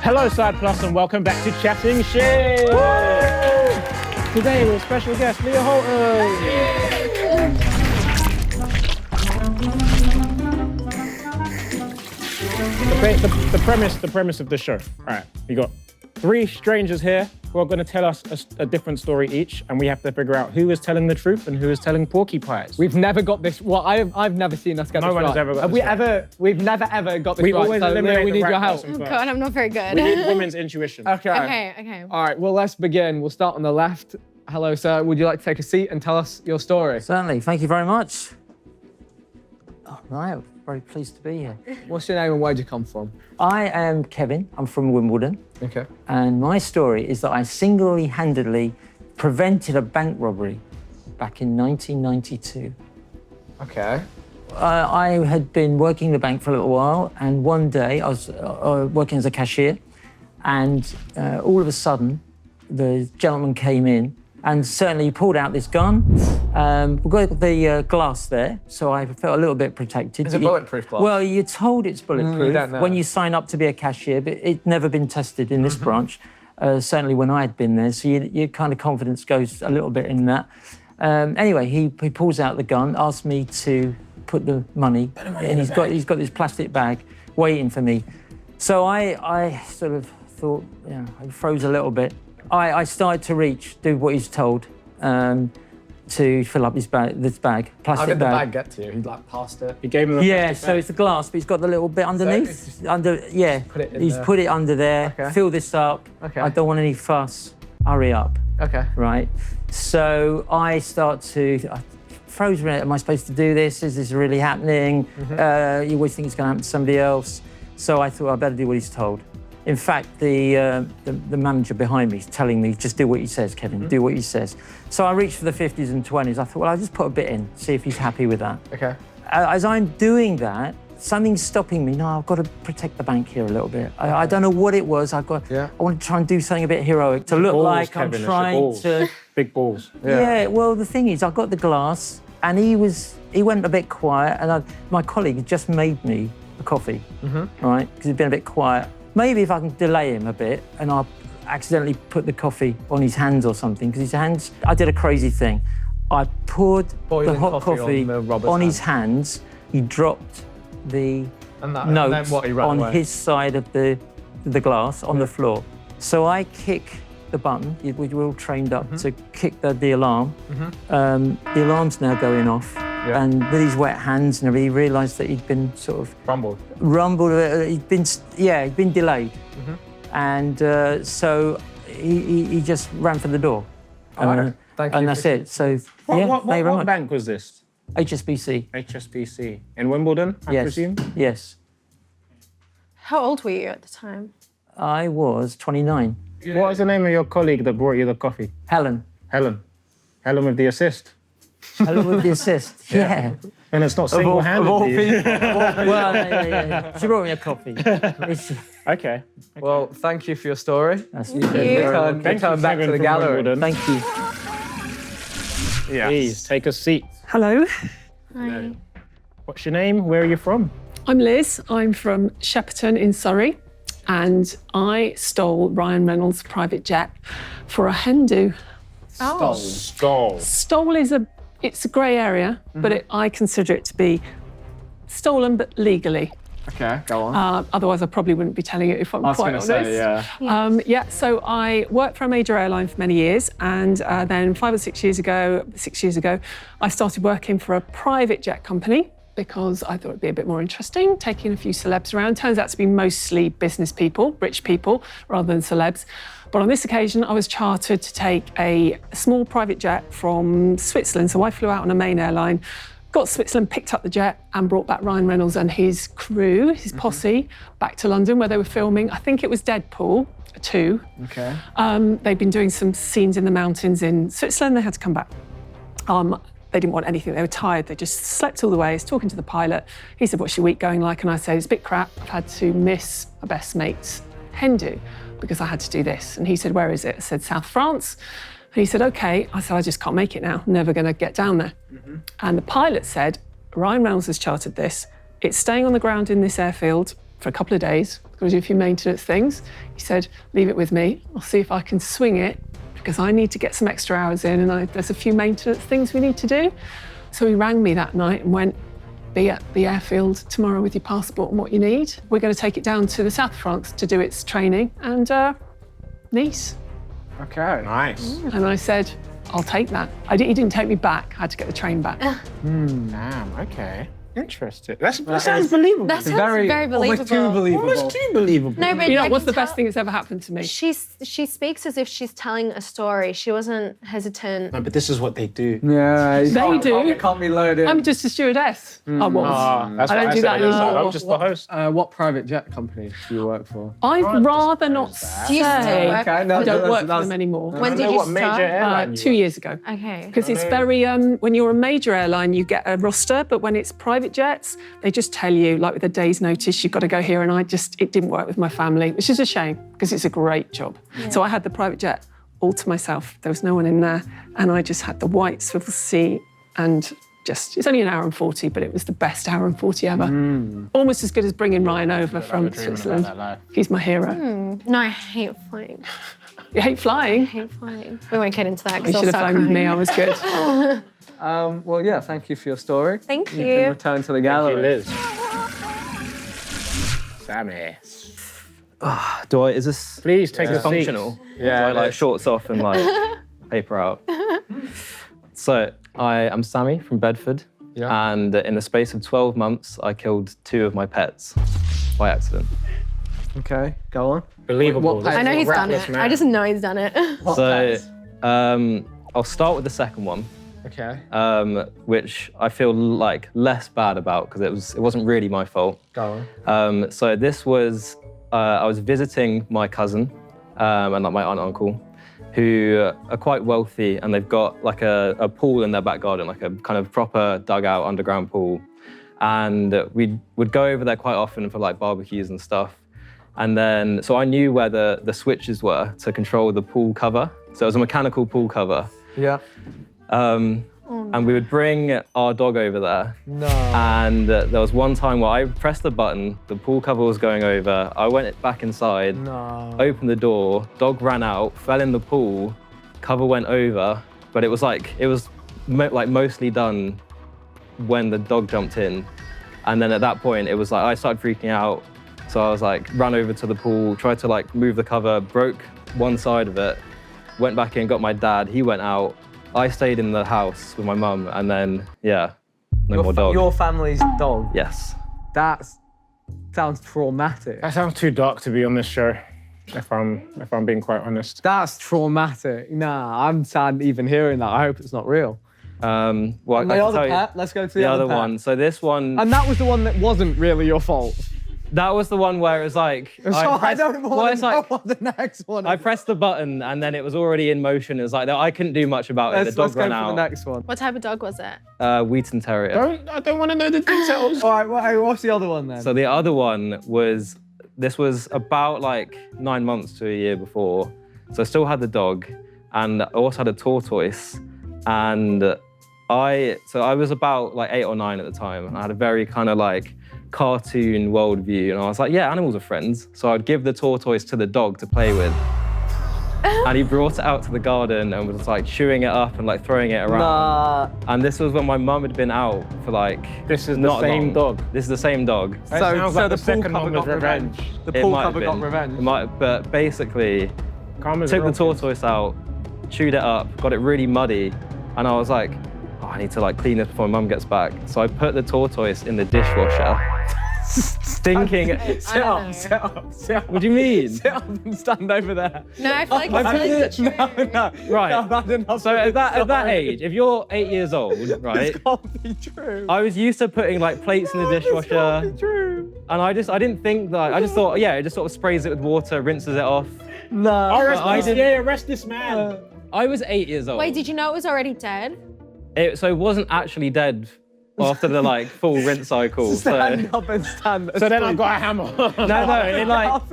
Hello, Side Plus, and welcome back to Chatting Shit. Today with special guest Leah Holton. The premise of the show. All right, we got 3 strangers here who are going to tell us a different story each, and we have to figure out who is telling the truth and who is telling porcupines. We've never got this. Well, I've never seen us get this right. No one has ever got this right. We've never ever got this We right. always So eliminate we the need right your help. person Oh first. God, I'm not very good. We need women's intuition. Okay. All right. Well, let's begin. We'll start on the left. Hello, sir. Would you like to take a seat and tell us your story? Certainly, thank you very much. All right, very pleased to be here. What's your name and where'd you come from? I am Kevin, I'm from Wimbledon, Okay. and my story is that I single-handedly prevented a bank robbery back in 1992. Okay. I had been working the bank for a little while, and one day I was working as a cashier, and all of a sudden, the gentleman came in, and certainly he pulled out this gun. We've got the glass there, so I felt a little bit protected. Is it bulletproof glass? Well, you're told it's bulletproof don't know. when you sign up to be a cashier, but it's never been tested in this branch, certainly when I had been there, so your kind of confidence goes a little bit in that. Anyway, he pulls out the gun, asks me to put the money, and he's got this plastic bag waiting for me. So I sort of thought, I froze a little bit. I started to reach, do what he's told, to fill up this bag, plastic bag. How did the bag get to you? He passed it. He gave him the Yeah, so it's the glass, but he's got the little bit underneath. He's put it under there. Okay. Fill this up. Okay. I don't want any fuss. Hurry up. Okay. Right. So I froze around. Am I supposed to do this? Is this really happening? You always think it's going to happen to somebody else. So I thought I better do what he's told. In fact, the manager behind me is telling me, just do what he says, Kevin, do what he says. So I reached for the 50s and 20s. I thought, well, I'll just put a bit in, see if he's happy with that. Okay. As I'm doing that, something's stopping me. No, I've got to protect the bank here a little bit. I don't know what it was. I want to try and do something a bit heroic to look balls, like Kevin, I'm trying to... Big balls. Yeah, well, the thing is, I got the glass, and he went a bit quiet, and my colleague had just made me a coffee, right? Because he'd been a bit quiet. Maybe if I can delay him a bit, and I'll accidentally put the coffee on his hands or something, because his hands, I did a crazy thing. I poured the hot coffee on his hands. He dropped the notes on his side of the glass on the floor. So I kick the button. We were all trained up to kick the alarm. The alarm's now going off. Yeah. And with his wet hands and everything, he realised that he'd been sort of... Rumbled. He'd been delayed. And so he just ran for the door. Thank you. And that's it. So, What bank was this? HSBC. HSBC. In Wimbledon, I presume? Yes. How old were you at the time? I was 29. What was the name of your colleague that brought you the coffee? Helen. Helen with the assist. Helen with the assist, yeah. And it's not single-handed. Well, yeah. She brought me a coffee. Okay. Well, thank you for your story. That's Return back to the gallery. Thank you. Yeah. Please, take a seat. Hello, Hi. What's your name? Where are you from? I'm Liz. I'm from Shepperton in Surrey, and I stole Ryan Reynolds' private jet for a hen do. Oh. Stole is it's a grey area, but I consider it to be stolen, but legally. Okay, go on. Otherwise, I probably wouldn't be telling it if I'm quite honest. So I worked for a major airline for many years, and then 5 or 6 years ago, I started working for a private jet company because I thought it'd be a bit more interesting, taking a few celebs around. Turns out to be mostly business people, rich people, rather than celebs. But on this occasion, I was chartered to take a small private jet from Switzerland. So I flew out on a main airline, got to Switzerland, picked up the jet and brought back Ryan Reynolds and his crew, his posse, back to London where they were filming. I think it was Deadpool 2. Okay. They'd been doing some scenes in the mountains in Switzerland. They had to come back. They didn't want anything. They were tired. They just slept all the way. I was talking to the pilot. He said, what's your week going like? And I said, it's a bit crap. I've had to miss my best mate's hen do because I had to do this. And he said, where is it? I said, South France. And he said, okay. I said, I just can't make it now. Never going to get down there. And the pilot said, Ryan Reynolds has chartered this. It's staying on the ground in this airfield for a couple of days. got to do a few maintenance things. He said, leave it with me. I'll see if I can swing it because I need to get some extra hours in and there's a few maintenance things we need to do. So he rang me that night and went, be at the airfield tomorrow with your passport and what you need. We're going to take it down to the south of France to do its training and Nice. Okay. Nice. And I said, I'll take that. He didn't take me back. I had to get the train back. Damn, okay. Interesting. That sounds believable. That sounds very believable. Almost too believable. Almost too believable. No, but You know, I what's can the best tell- thing that's ever happened to me? She speaks as if she's telling a story. She wasn't hesitant. No, but this is what they do. Yeah. They do. It can't be loaded. I'm just a stewardess. I was. That's I what don't do said that at the start. anymore. I'm just the host. What private jet company do you work for? I'd rather not Do you still say. work? Okay, no, I don't that's- work for that's- them anymore. When I did know you what major start? airline you 2 were. years ago. Okay. Because it's very, when you're a major airline, you get a roster, but when it's private jets, they just tell you, like with a day's notice, you've got to go here. And it didn't work with my family, which is a shame because it's a great job. So I had the private jet all to myself. There was no one in there. And I just had the white swivel seat and it's only an hour and 40, but it was the best hour and 40 ever. Almost as good as bringing Ryan over from Switzerland. He's my hero. No, I hate flying. You hate flying? I hate flying. We won't get into that You because I'll should have start flown with me, crying. I was good. Well, yeah, thank you for your story. Thank You can you. return to the Thank gallery. you, Liz. Sammy. Is this Please take a seat. functional? Yeah, Do I it like is. shorts off and like paper out? So I am Sammy from Bedford, and in the space of 12 months, I killed 2 of my pets by accident. Okay, go on. Believable. What This pet? I know is a he's done reckless it. man. I just know he's done it. So I'll start with the second one, Okay, which I feel like less bad about because it wasn't really my fault. go on. So this was I was visiting my cousin and like my aunt and uncle, who are quite wealthy, and they've got like a pool in their back garden, like a kind of proper dugout underground pool. And we would go over there quite often for like barbecues and stuff. And then, so I knew where the switches were to control the pool cover. So it was a mechanical pool cover. Yeah. And we would bring our dog over there. No. And there was one time where I pressed the button, the pool cover was going over, I went back inside, No. opened the door, dog ran out, fell in the pool, cover went over, but it was mostly done when the dog jumped in. And then at that point, it was like, I started freaking out. So I was like, ran over to the pool, tried to like move the cover, broke one side of it, went back in, got my dad, he went out. I stayed in the house with my mum, and then, yeah, no more dog. Your family's dog. Yes. That sounds traumatic. That sounds too dark to be on this show, if I'm being quite honest. That's traumatic. Nah, I'm sad even hearing that. I hope it's not real. Well, And I the can other tell you- pet, let's go to the the other other pet. one. So this one, And that was the one that wasn't really your fault. that was the one where it was like, So I don't want it's to know like, what the next one I is. pressed the button and then it was already in motion. It was like, I couldn't do much about it. Let's The dog go ran for the out. next one. What type of dog was it? Wheaton Terrier. I don't want to know the details. All right, what's the other one then? So the other one was, this was about like 9 months to a year before. So I still had the dog, and I also had a tortoise. And I was about like 8 or 9 at the time, and I had a very kind of like cartoon worldview, and I was like, yeah, animals are friends. So I'd give the tortoise to the dog to play with. And he brought it out to the garden and was like chewing it up and like throwing it around. Nah. And this was when my mum had been out for like, This is the not same long. dog. This is the same dog. That sounds like the the pool second cover one was got revenge. The It pool might have cover got been. revenge. It might, but basically, Karma's took the real. tortoise out, chewed it up, got it really muddy, and I was like, oh, I need to like clean this before my mum gets back. So I put the tortoise in the dishwasher, thinking. Sit up. What do you mean? Sit up and stand over there. No, I feel like I it's put really it- No. Right. No, that's enough. So at that Sorry. age, if you're 8 years old, right, This can't be true. I was used to putting like plates in the This dishwasher, can't be true. and I didn't think that. I just thought, yeah, it just sort of sprays it with water, rinses it off. No. Arrest this man. I was 8 years old. Wait, did you know it was already dead? So it wasn't actually dead after the like full rinse cycle. Stand up and stand. So then I got a hammer.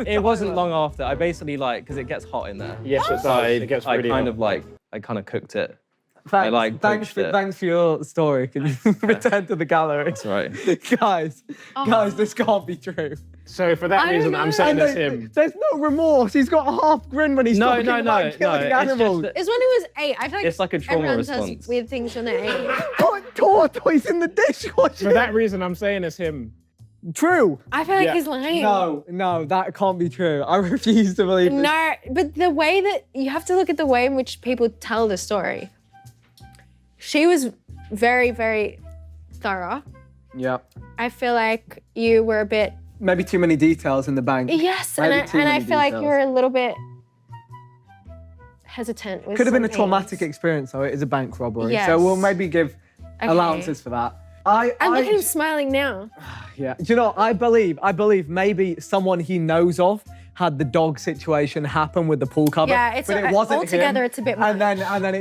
It wasn't long after. I basically like, because it gets hot in there. Yes, it does. So It gets I really kind hot. of like, I kind of cooked it Thanks for your story. Can you return to the gallery? That's right. Guys, this can't be true. So for that reason, I'm saying it's him. There's no remorse. He's got a half grin when he's talking about killing animals. It's when he was 8. I feel like It's like a trauma everyone response. does weird things when they're 8. Put tortoise in the dishwasher. For that reason, I'm saying it's him. True. I feel like he's lying. No, that can't be true. I refuse to believe it. No, but the way that you have to look at the way in which people tell the story. She was very, very thorough. Yeah. I feel like you were a bit. Maybe too many details in the bank. Yes, and I feel like you were a little bit hesitant with Could have been a some traumatic things. experience, though. It is a bank robbery. Yes. So we'll maybe give allowances for that. And look at him smiling now. Yeah. Do you know, I believe maybe someone he knows of had the dog situation happen with the pool cover. Yeah, it's but it wasn't altogether him. it's a bit much. And then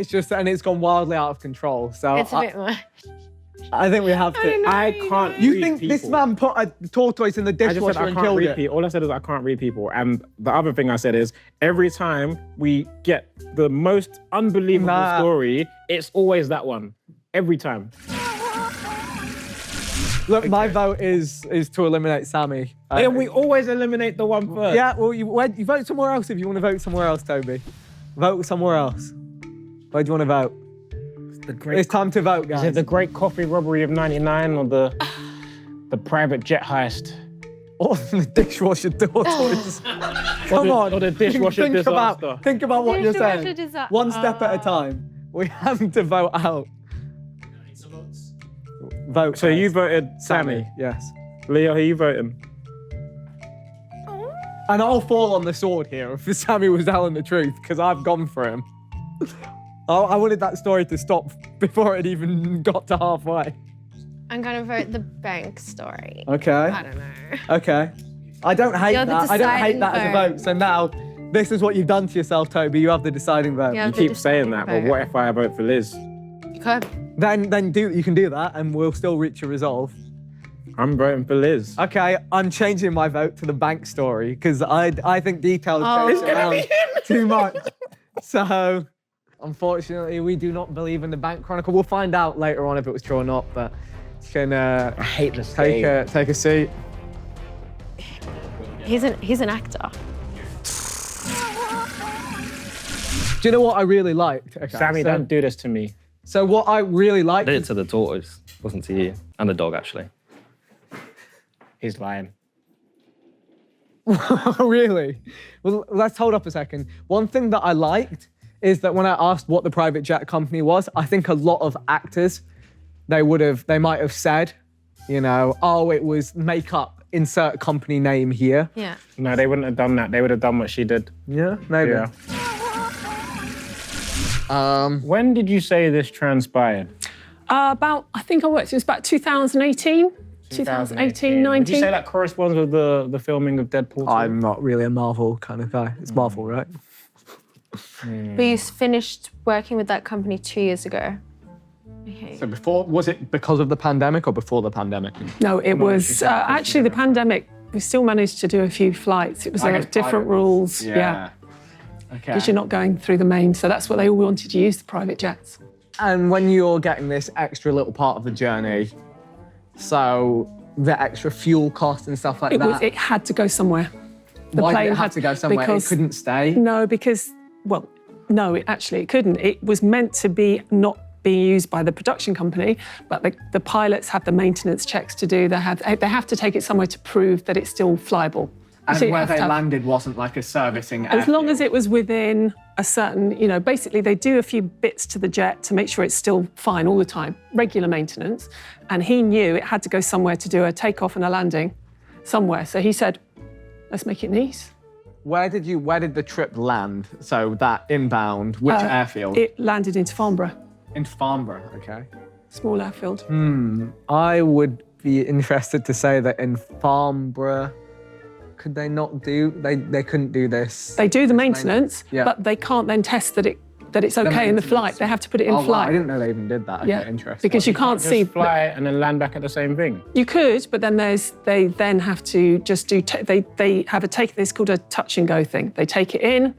it's gone wildly out of control. So It's a bit much. I think we have to. I can't You read think people. this man put a tortoise in the I just dishwasher said I and can't killed read it? people. All I said is I can't read people. And the other thing I said is every time we get the most unbelievable story, it's always that one. Every time. Look, my vote is to eliminate Sammy. And we always eliminate the one first. Yeah, well, you vote somewhere else if you want to vote somewhere else, Toby. Vote somewhere else. Where do you want to vote? It's time to vote, guys. Is it the Great Coffee Robbery of '99 or the private jet heist? Or the dishwasher tortoise. Come on. Or the dishwasher disaster. Think about what you're Dishwasher saying. disaster. One step at a time. We have to vote out. Vote. So you voted Sammy. Yes. Leo, who you voting? And I'll fall on the sword here if Sammy was telling the truth, because I've gone for him. I wanted that story to stop before it even got to halfway. I'm gonna vote the bank story. Okay. I don't know. Okay. I don't hate You're the that. I don't hate deciding that as a vote. vote. So now, this is what you've done to yourself, Toby. You have the deciding vote. Yeah. You keep saying that, but what if I vote for Liz? You could. Then you can do that, and we'll still reach a resolve. I'm voting for Liz. Okay, I'm changing my vote to the bank story because I think details change around too much. So, unfortunately, we do not believe in the bank chronicle. We'll find out later on if it was true or not, but you can I hate this take a seat. He's an actor. Do you know what I really liked? Okay, Sammy, so, don't do this to me. So what I really I liked did it to the tortoise, wasn't to you. And the dog, actually. He's lying. Really? Well, let's hold up a second. One thing that I liked is that when I asked what the private jet company was, I think a lot of actors, they might have said, you know, oh, it was makeup, insert company name here. Yeah. No, they wouldn't have done that. They would have done what she did. Yeah, maybe. Yeah. When did you say this transpired? I think it was about 2018. 2018, 19. Would you say that corresponds with the filming of Deadpool 2? I'm not really a Marvel kind of guy. It's Marvel, right? But you finished working with that company 2 years ago. Okay. So was it because of the pandemic or before the pandemic? No, it was actually the pandemic. We still managed to do a few flights. It was different rules. Yeah. Okay. Because you're not going through the main. So that's what they all wanted to use, the private jets. And when you're getting this extra little part of the journey, so the extra fuel costs and stuff like that. It had to go somewhere. The Why plane did it have to go somewhere? It couldn't stay? No, because, well, no, it couldn't. It was meant to be not being used by the production company, but the pilots have the maintenance checks to do. They have to take it somewhere to prove that it's still flyable. And So you where have to they have- landed wasn't like a servicing As long as it was within a certain, basically they do a few bits to the jet to make sure it's still fine all the time, regular maintenance. And he knew it had to go somewhere to do a takeoff and a landing somewhere. So he said, let's make it Nice. Where did the trip land? So that inbound, which airfield? It landed into Farnborough, In Farnborough, okay. small airfield. I would be interested to say that in Farnborough, could they not do, they couldn't do this. They do the maintenance, Yeah. but they can't then test that it's okay in the flight. They have to put it in Wow, flight. I didn't know they even did that. Yeah, Okay, interesting. because you can't Just see. fly and then land back at the same thing. You could, but then they then have to just do. They have a take. It's called a touch and go thing. They take it in.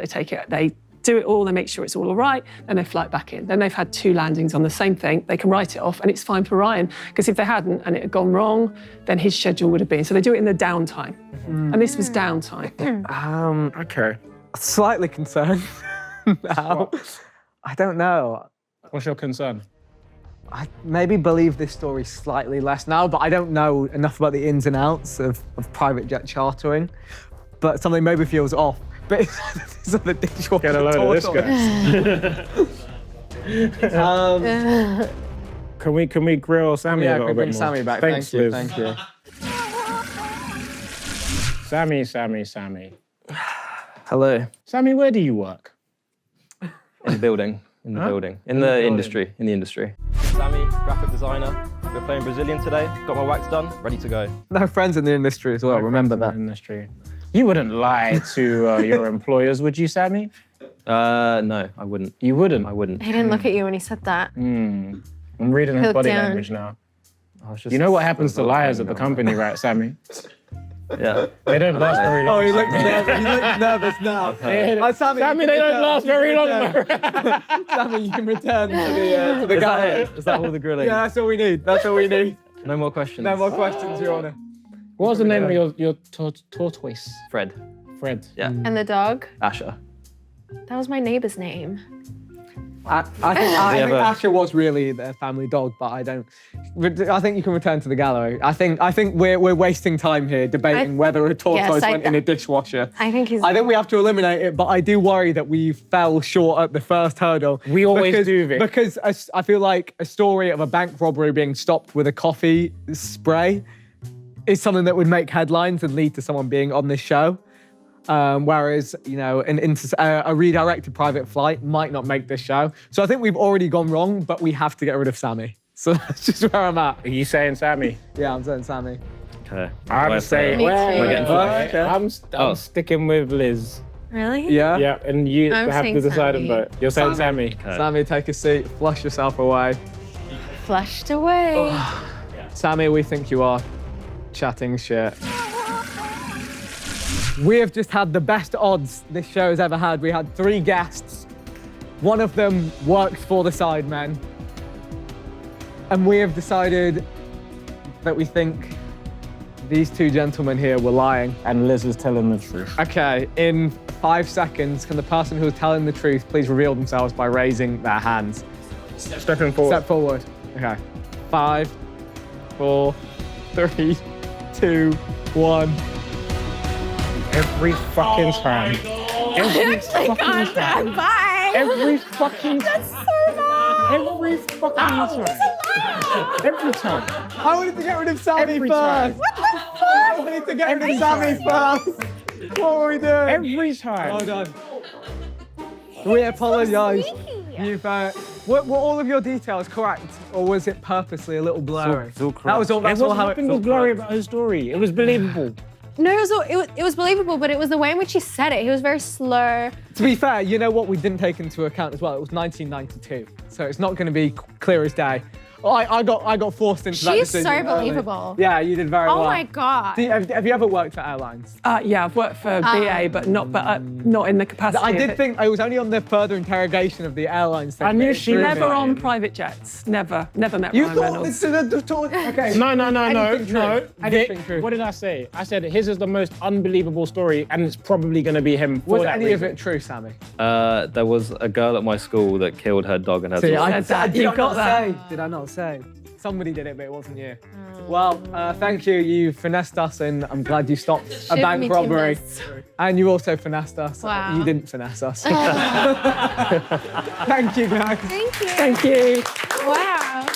They do it all, they make sure it's all right, then they fly it back in. Then they've had 2 landings on the same thing, they can write it off and it's fine for Ryan. Because if they hadn't and it had gone wrong, then his schedule would have been. So they do it in the downtime. And this was downtime. Okay. Slightly concerned now. I don't know. What's your concern? I maybe believe this story slightly less now, but I don't know enough about the ins and outs of private jet chartering. But something maybe feels off. But it's on the dishwasher. Get a load of this guy. Can we grill Sammy a little bit bring more? Sammy back. Thanks, Thank you. Liz. Thank you. Sammy. Hello. Sammy, where do you work? In the building. In the building. In the industry. In the industry. Sammy, graphic designer. We're playing Brazilian today. Got my wax done. Ready to go. No friends in the industry as well. Remember that. Industry. You wouldn't lie to your employers, would you, Sammy? No, I wouldn't. You wouldn't? I wouldn't. He didn't look at you when he said that. I'm reading his Look body down. language now. I was just You know what happens to sort of liars at the hanging company, right, Sammy? Yeah. They don't last very long. Oh, he looks nervous now. Sammy, they don't last very long. Sammy, you can return to the Is guy. that it? Is that all the grilling? Yeah, that's all we need. That's all we need. No more questions. No more questions, Your Honour. What was the name of your tortoise? Fred. Fred. Yeah. And the dog? Asher. That was my neighbor's name. I think Asher was really their family dog, but I think you can return to the gallery. I think we're wasting time here debating whether a tortoise went in a dishwasher. I think we have to eliminate it, but I do worry that we fell short at the first hurdle. We always do, Vic. Because I feel like a story of a bank robbery being stopped with a coffee spray is something that would make headlines and lead to someone being on this show. Whereas, a redirected private flight might not make this show. So I think we've already gone wrong, but we have to get rid of Sammy. So that's just where I'm at. Are you saying Sammy? Yeah, I'm saying Sammy. Okay. I'm saying. Me too. I'm sticking with Liz. Really? Yeah? Yeah, and you I'm have to saying decide and Sammy. vote. You're saying Sammy. Okay. Sammy, take a seat. Flush yourself away. Flushed away. Sammy, we think you are chatting shit. We have just had the best odds this show has ever had. We had 3 guests. One of them worked for the Sidemen. And we have decided that we think these 2 gentlemen here were lying. And Liz is telling the truth. Okay, in 5 seconds, can the person who is telling the truth please reveal themselves by raising their hands? Stepping forward. Step forward. Okay. 5, 4, 3, 2, 1. Every fucking time. Every fucking time. Bye. Every fucking time. So bad. Every fucking time. Every time. I wanted to get rid of Sammy Every first. time. I wanted to get rid of Sammy first. What were we doing? Every time. Hold on. We apologise. You've, were all of your details correct, or was it purposely a little blurry? It's all correct. That was all. That's all how Nothing it was blurry about her story. It was believable. No, it was believable, but it was the way in which he said it. He was very slur. To be fair, you know what we didn't take into account as well? It was 1992, so it's not going to be clear as day. I got forced into that She's decision so early. believable. Yeah, you did very well. Oh my God. Have you ever worked for airlines? Yeah, I've worked for BA, but not in the capacity. I of did it. think I was only on the further interrogation of the airlines thing. I knew but she it's was Never really- on private jets. Never met You Ryan thought Reynolds. this is okay. No. Anything true. Anything Vic, true. what did I say? I said his is the most unbelievable story, and it's probably going to be him for Was that any of reason. it true, Sammy? There was a girl at my school that killed her dog and her See, daughter. I Dad, did you I got not that. say? Did I not say? Somebody did it, but it wasn't you. Well, thank you. You finessed us, and I'm glad you stopped a Shoot me bank too robbery. much. And you also finessed us. Wow. You didn't finesse us. Thank you, guys. Thank you. Thank you. Wow.